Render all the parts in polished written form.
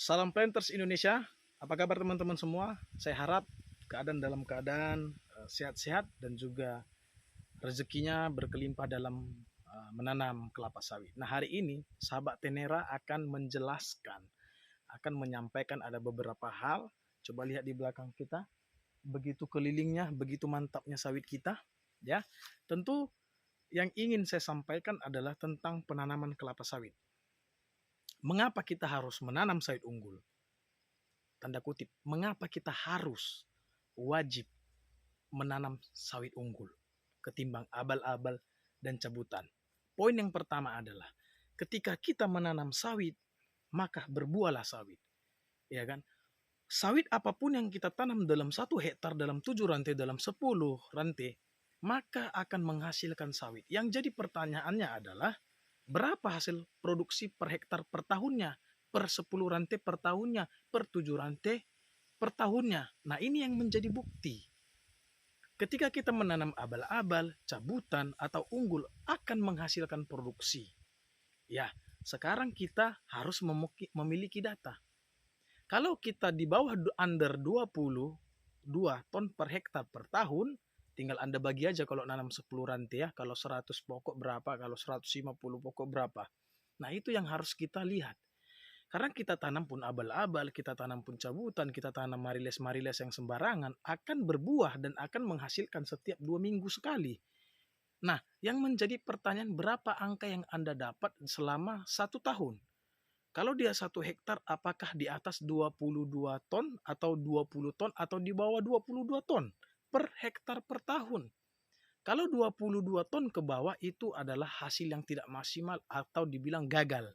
Salam Planters Indonesia. Apa kabar teman-teman semua? Saya harap dalam keadaan sehat-sehat dan juga rezekinya berkelimpah dalam menanam kelapa sawit. Nah, hari ini sahabat Tenera akan menjelaskan, akan menyampaikan ada beberapa hal. Coba lihat di belakang kita. Begitu kelilingnya, begitu mantapnya sawit kita, ya. Tentu yang ingin saya sampaikan adalah tentang penanaman kelapa sawit. Mengapa kita harus menanam sawit unggul? Tanda kutip, mengapa kita harus wajib menanam sawit unggul ketimbang abal-abal dan cabutan? Poin yang pertama adalah ketika kita menanam sawit, maka berbuahlah sawit. Ya kan? Sawit apapun yang kita tanam dalam 1 hektar, dalam 7 rantai, dalam 10 rantai, maka akan menghasilkan sawit. Yang jadi pertanyaannya adalah berapa hasil produksi per hektar per tahunnya, per 10 rantai per tahunnya, per 7 rantai per tahunnya. Nah, ini yang menjadi bukti. Ketika kita menanam abal-abal, cabutan, atau unggul akan menghasilkan produksi. Ya, sekarang kita harus memiliki data. Kalau kita di bawah under 22 ton per hektar per tahun, tinggal Anda bagi aja kalau nanam 10 rantai ya, kalau 100 pokok berapa, kalau 150 pokok berapa. Nah, itu yang harus kita lihat. Karena kita tanam pun abal-abal, kita tanam pun cabutan, kita tanam mariles-mariles yang sembarangan, akan berbuah dan akan menghasilkan setiap 2 minggu sekali. Nah, yang menjadi pertanyaan berapa angka yang Anda dapat selama 1 tahun? Kalau dia 1 hektar, apakah di atas 22 ton atau 20 ton atau di bawah 22 ton per hektar per tahun? Kalau 22 ton ke bawah itu adalah hasil yang tidak maksimal atau dibilang gagal.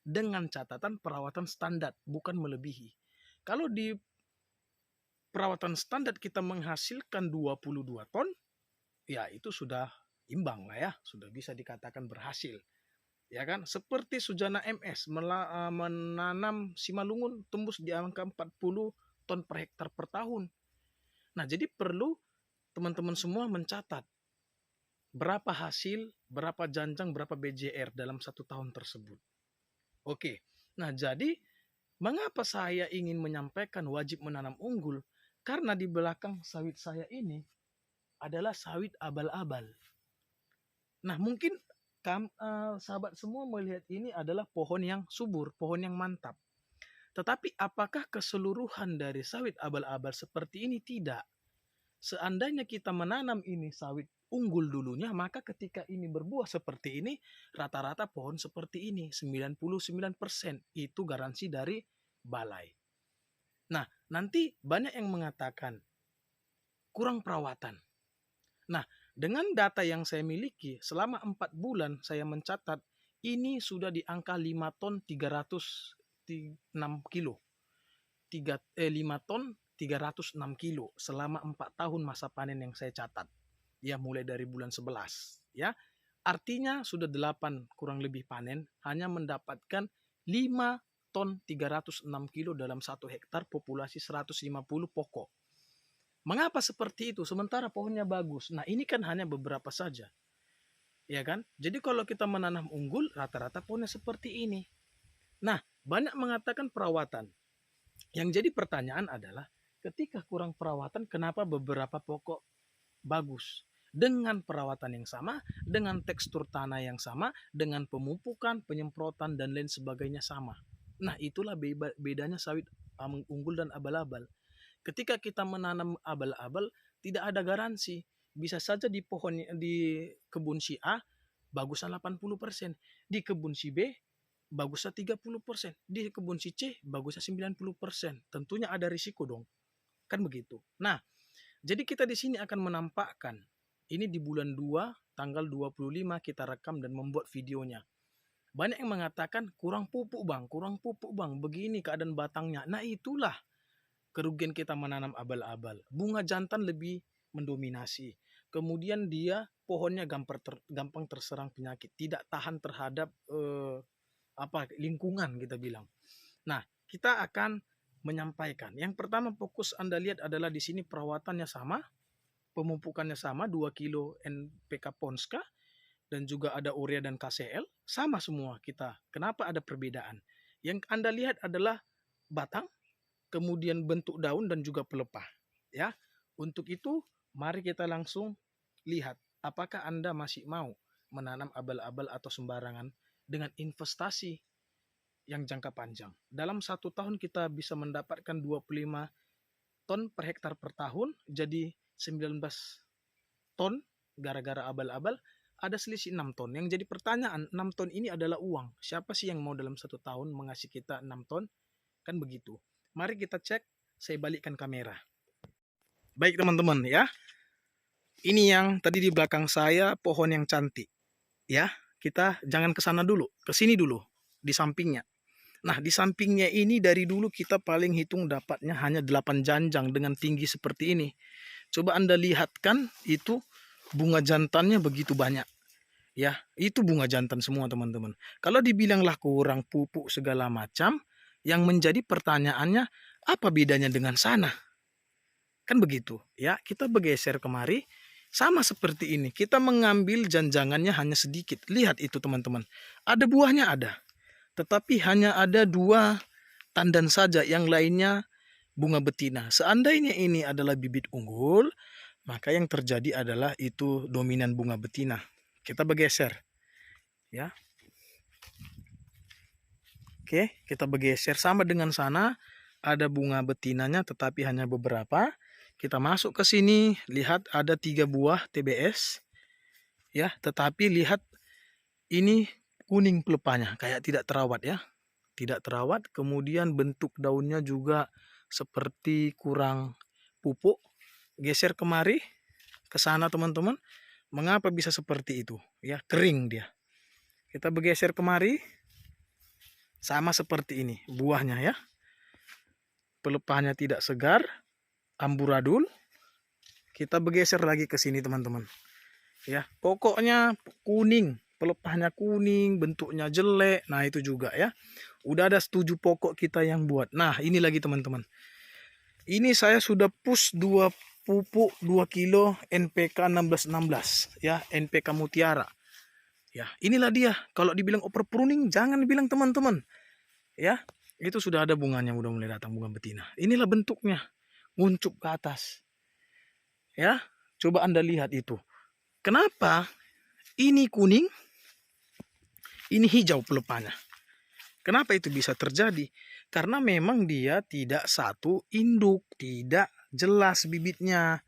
Dengan catatan perawatan standar, bukan melebihi. Kalau di perawatan standar kita menghasilkan 22 ton, ya itu sudah imbang lah ya, sudah bisa dikatakan berhasil. Ya kan, seperti Sujana MS menanam simalungun tembus di angka 40 ton per hektar per tahun. Nah, jadi perlu teman-teman semua mencatat berapa hasil, berapa janjang, berapa BJR dalam 1 tahun tersebut. Oke, nah jadi mengapa saya ingin menyampaikan wajib menanam unggul? Karena di belakang sawit saya ini adalah sawit abal-abal. Nah, mungkin sahabat semua melihat ini adalah pohon yang subur, pohon yang mantap. Tetapi apakah keseluruhan dari sawit abal-abal seperti ini? Tidak. Seandainya kita menanam ini sawit unggul dulunya, maka ketika ini berbuah seperti ini, rata-rata pohon seperti ini, 99% itu garansi dari balai. Nah, nanti banyak yang mengatakan kurang perawatan. Nah, dengan data yang saya miliki, selama 4 bulan saya mencatat, ini sudah di angka 5 ton 306 kilo. 5 ton 306 kilo selama 4 tahun masa panen yang saya catat. Ya, mulai dari bulan 11. Ya, artinya sudah 8 kurang lebih panen, hanya mendapatkan 5 ton 306 kilo dalam 1 hektar populasi 150 pokok. Mengapa seperti itu? Sementara pohonnya bagus. Nah, ini kan hanya beberapa saja. Ya kan? Jadi kalau kita menanam unggul, rata-rata pohonnya seperti ini. Nah, banyak mengatakan perawatan. Yang jadi pertanyaan adalah, ketika kurang perawatan, kenapa beberapa pokok bagus? Dengan perawatan yang sama, dengan tekstur tanah yang sama, dengan pemupukan, penyemprotan, dan lain sebagainya sama. Nah, itulah bedanya sawit unggul dan abal-abal. Ketika kita menanam abal-abal, tidak ada garansi. Bisa saja di kebun si A bagusnya 80%, di kebun si B bagusnya 30%, di kebun si C bagusnya 90%. Tentunya ada risiko dong. Kan begitu. Nah, jadi kita di sini akan menampakkan ini di bulan 2 tanggal 25 kita rekam dan membuat videonya. Banyak yang mengatakan kurang pupuk bang, begini keadaan batangnya. Nah, itulah kerugian kita menanam abal-abal. Bunga jantan lebih mendominasi. Kemudian dia pohonnya gampang terserang penyakit, tidak tahan terhadap lingkungan kita bilang. Nah, kita akan menyampaikan. Yang pertama fokus Anda lihat adalah di sini perawatannya sama, pemupukannya sama 2 kilo NPK Ponska dan juga ada urea dan KCL, sama semua kita. Kenapa ada perbedaan? Yang Anda lihat adalah batang, kemudian bentuk daun dan juga pelepah. Ya, untuk itu mari kita langsung lihat apakah Anda masih mau menanam abal-abal atau sembarangan dengan investasi yang jangka panjang. Dalam 1 tahun kita bisa mendapatkan 25 ton per hektar per tahun, jadi 19 ton gara-gara abal-abal, ada selisih 6 ton. Yang jadi pertanyaan, 6 ton ini adalah uang. Siapa sih yang mau dalam 1 tahun mengasih kita 6 ton? Kan begitu. Mari kita cek, saya balikkan kamera. Baik teman-teman ya. Ini yang tadi di belakang saya, pohon yang cantik. Ya, kita jangan ke sana dulu, ke sini dulu, di sampingnya. Nah, di sampingnya ini dari dulu kita paling hitung dapatnya hanya 8 janjang dengan tinggi seperti ini. Coba Anda lihat kan, itu bunga jantannya begitu banyak. Ya, itu bunga jantan semua teman-teman. Kalau dibilanglah kurang pupuk segala macam, yang menjadi pertanyaannya, apa bedanya dengan sana? Kan begitu. Ya, kita bergeser kemari, sama seperti ini. Kita mengambil janjangannya hanya sedikit. Lihat itu teman-teman. Ada buahnya ada. Tetapi hanya ada 2 tandan saja, yang lainnya bunga betina. Seandainya ini adalah bibit unggul, maka yang terjadi adalah itu dominan bunga betina. Kita bergeser. Ya. Oke, kita bergeser sama dengan sana, ada bunga betinanya tetapi hanya beberapa. Kita masuk ke sini, lihat ada 3 buah TBS. Ya, tetapi lihat ini kuning pelepahnya, kayak tidak terawat ya. Tidak terawat, kemudian bentuk daunnya juga seperti kurang pupuk. Geser kemari, ke sana teman-teman. Mengapa bisa seperti itu? Ya, kering dia. Kita bergeser kemari, sama seperti ini buahnya ya. Pelepahnya tidak segar, amburadul. Kita bergeser lagi ke sini teman-teman. Ya, pokoknya kuning, pelepahnya kuning, bentuknya jelek. Nah, itu juga ya. Udah ada 7 pokok kita yang buat. Nah, ini lagi teman-teman. Ini saya sudah push 2 pupuk 2 kilo NPK 1616 ya, NPK Mutiara. Ya, inilah dia. Kalau dibilang over pruning jangan dibilang teman-teman. Ya, itu sudah ada bunganya, udah mulai datang bunga betina. Inilah bentuknya, nguncup ke atas. Ya, coba Anda lihat itu. Kenapa ini kuning, ini hijau pelepahnya? Kenapa itu bisa terjadi? Karena memang dia tidak satu induk, tidak jelas bibitnya.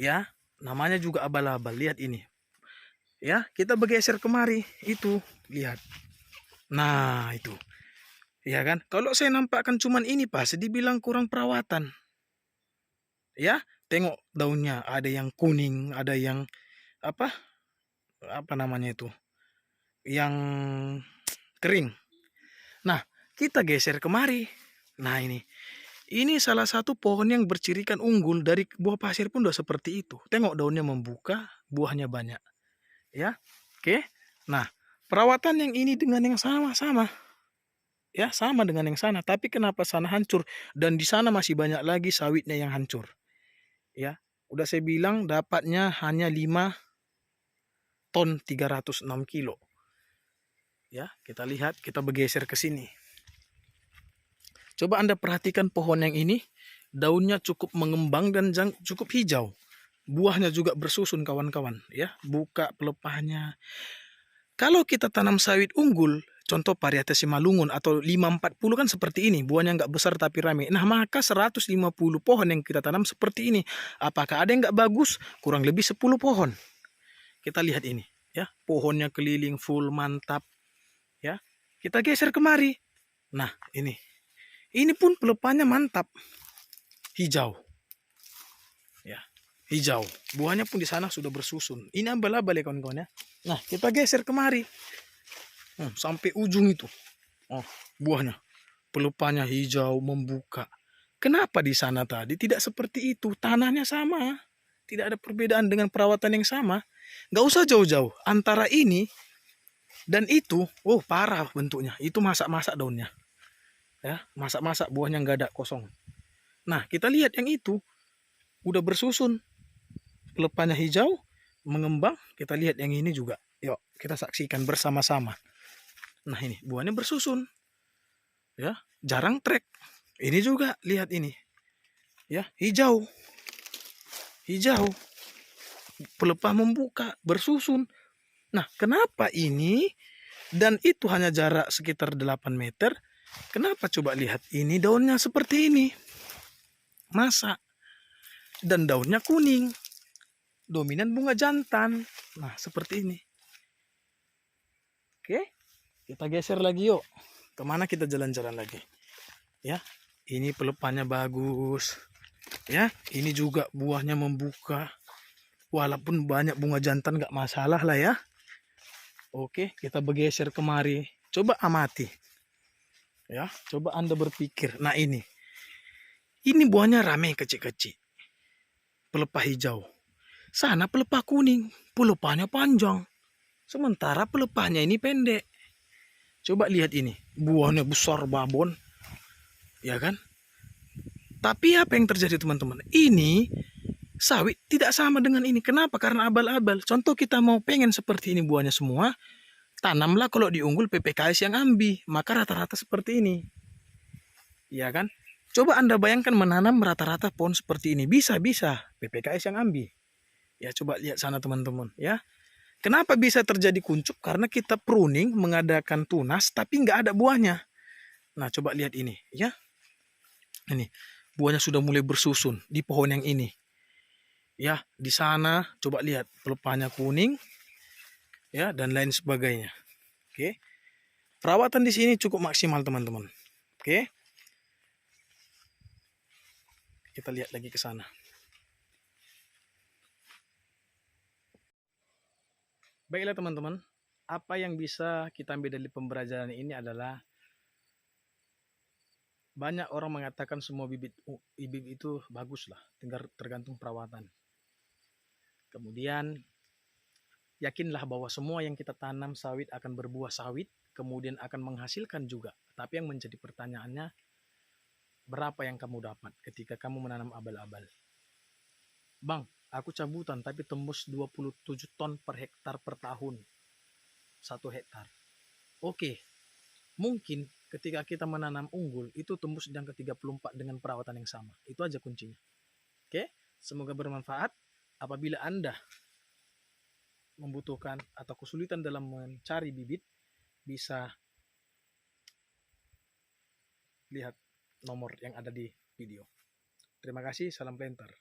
Ya, namanya juga abal-abal. Lihat ini. Ya, kita bergeser kemari, itu lihat. Nah, itu. Ya kan? Kalau saya nampakkan cuman ini pasti dibilang kurang perawatan. Ya, tengok daunnya, ada yang kuning, ada yang apa namanya itu, yang kering. Nah, kita geser kemari. Nah, ini salah satu pohon yang bercirikan unggul. Dari buah pasir pun udah seperti itu. Tengok daunnya membuka, buahnya banyak. Ya, oke. Nah, perawatan yang ini dengan yang sama-sama. Ya, sama dengan yang sana. Tapi kenapa sana hancur dan di sana masih banyak lagi sawitnya yang hancur? Ya, udah saya bilang dapatnya hanya 5 ton 306 kilo. Ya, kita lihat, kita bergeser ke sini. Coba Anda perhatikan pohon yang ini, daunnya cukup mengembang dan cukup hijau. Buahnya juga bersusun kawan-kawan, ya. Buka pelepahnya. Kalau kita tanam sawit unggul, contoh varietas Simalungun atau 540 kan seperti ini, buahnya nggak besar tapi rame. Nah, maka 150 pohon yang kita tanam seperti ini. Apakah ada yang nggak bagus? Kurang lebih 10 pohon. Kita lihat ini, ya. Pohonnya keliling full, mantap. Ya. Kita geser kemari. Nah, ini. Ini pun pelepahnya mantap. Hijau. Ya, hijau. Buahnya pun di sana sudah bersusun. Ini abal-abal ya kawan-kawan ya. Nah, kita geser kemari. Sampai ujung itu. Oh, buahnya. Pelepahnya hijau, membuka. Kenapa di sana tadi tidak seperti itu? Tanahnya sama. Tidak ada perbedaan dengan perawatan yang sama. Nggak usah jauh-jauh. Antara ini dan itu, oh parah bentuknya. Itu masak-masak daunnya. Ya, masak-masak buahnya nggak ada, kosong. Nah, kita lihat yang itu. Udah bersusun. Pelepahnya hijau, mengembang. Kita lihat yang ini juga. Yuk, kita saksikan bersama-sama. Nah, ini buahnya bersusun. Ya, jarang trek. Ini juga lihat ini. Ya, hijau. Hijau. Pelepah membuka, bersusun. Nah, kenapa ini dan itu hanya jarak sekitar 8 meter? Kenapa coba lihat ini daunnya seperti ini? Masa? Dan daunnya kuning. Dominan bunga jantan. Nah, seperti ini. Oke, kita geser lagi yuk. Kemana kita jalan-jalan lagi? Ya, ini pelepahnya bagus. Ya, ini juga buahnya membuka. Walaupun banyak bunga jantan gak masalah lah ya. Oke, kita bergeser kemari. Coba amati. Ya, coba Anda berpikir. Nah ini buahnya rame kecil-kecil. Pelepah hijau. Sana pelepah kuning. Pelepahnya panjang. Sementara pelepahnya ini pendek. Coba lihat ini. Buahnya besar babon. Ya kan? Tapi apa yang terjadi teman-teman? Ini sawit tidak sama dengan ini. Kenapa? Karena abal-abal. Contoh kita mau pengen seperti ini buahnya semua. Tanamlah kalau di unggul PPKS yang ambi. Maka rata-rata seperti ini. Ya kan? Coba Anda bayangkan menanam rata-rata pohon seperti ini. Bisa-bisa. PPKS yang ambi. Ya coba lihat sana teman-teman. Ya. Kenapa bisa terjadi kuncup? Karena kita pruning mengadakan tunas tapi nggak ada buahnya. Nah coba lihat ini. Ya. Ini. Buahnya sudah mulai bersusun di pohon yang ini. Ya, di sana coba lihat pelepahnya kuning. Ya, dan lain sebagainya. Oke. Perawatan di sini cukup maksimal teman-teman. Oke. Kita lihat lagi ke sana. Baiklah teman-teman, apa yang bisa kita ambil dari pembelajaran ini adalah banyak orang mengatakan semua bibit itu bagus lah, tergantung perawatan. Kemudian yakinlah bahwa semua yang kita tanam sawit akan berbuah sawit, kemudian akan menghasilkan juga. Tapi yang menjadi pertanyaannya, berapa yang kamu dapat ketika kamu menanam abal-abal? Bang, aku cabutan tapi tembus 27 ton per hektar per tahun. 1 hektar. Oke, mungkin ketika kita menanam unggul itu tembus di angka 34 dengan perawatan yang sama. Itu aja kuncinya. Oke, semoga bermanfaat. Apabila Anda membutuhkan atau kesulitan dalam mencari bibit, bisa lihat nomor yang ada di video. Terima kasih, salam planter.